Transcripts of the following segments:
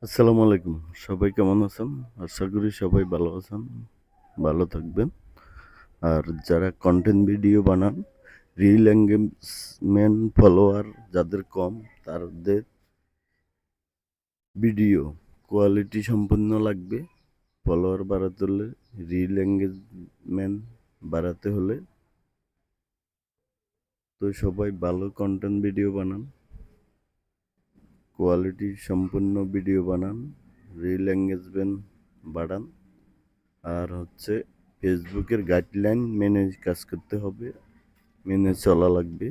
আসসালামু আলাইকুম। সবাই কেমন আছেন? আশা করি সবাই ভালো আছেন, ভালো থাকবেন। আর যারা কন্টেন্ট ভিডিও বানান, রিল এঙ্গেজমেন্ট ফলোয়ার যাদের কম, তাদের ভিডিও কোয়ালিটি সম্পন্ন লাগবে। ফলোয়ার বাড়াতে হলে, রিল এঙ্গেজমেন্ট বাড়াতে হলে তো সবাই ভালো কন্টেন্ট ভিডিও বানান, কোয়ালিটি সম্পন্ন ভিডিও বানান, রিল এঙ্গেজমেন্ট বাড়ান। আর হচ্ছে ফেসবুকের গাইডলাইন মেনে কাজ করতে হবে, মেনে চলা লাগবে।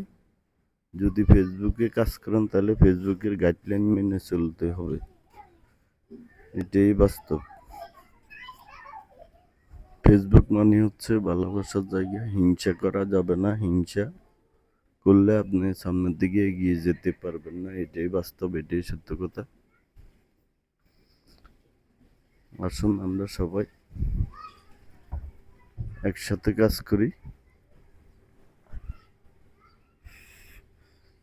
যদি ফেসবুকে কাজ করেন তাহলে ফেসবুকের গাইডলাইন মেনে চলতে হবে, এটাই বাস্তব। ফেসবুক মানে হচ্ছে ভালোবাসার জায়গা, হিংসা করা যাবে না। হিংসা করলে আপনি সামনের দিকে এগিয়ে যেতে পারবেন না, এটাই বাস্তব, এটাই সত্য কথা। আসুন আমরা সবাই একসাথে কাজ করি,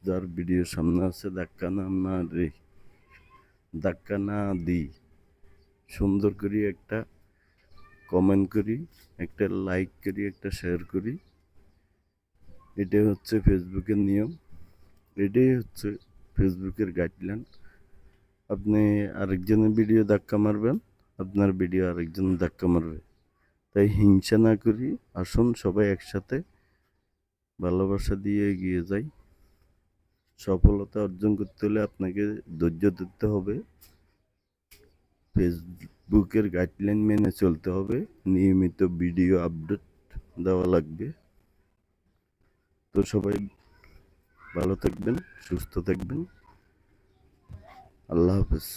যার ভিডিও সামনে আছে ধাক্কা না দিই, সুন্দর করি একটা কমেন্ট করি, একটা লাইক করি, একটা শেয়ার করি। এটাই হচ্ছে ফেসবুকের নিয়ম, এটাই হচ্ছে ফেসবুকের গাইডলাইন। আপনি আরেকজনের ভিডিও ধাক্কা মারবেন, আপনার ভিডিও আরেকজন ধাক্কা মারবে। তাই হিংসা না করি, আসুন সবাই একসাথে ভালোবাসা দিয়ে এগিয়ে যাই। সফলতা অর্জন করতে হলে আপনাকে ধৈর্য ধরতে হবে, ফেসবুকের গাইডলাইন মেনে চলতে হবে, নিয়মিত ভিডিও আপডেট দেওয়া লাগবে। তো সবাই ভালো থাকবেন, সুস্থ থাকবেন। আল্লাহ হাফেজ।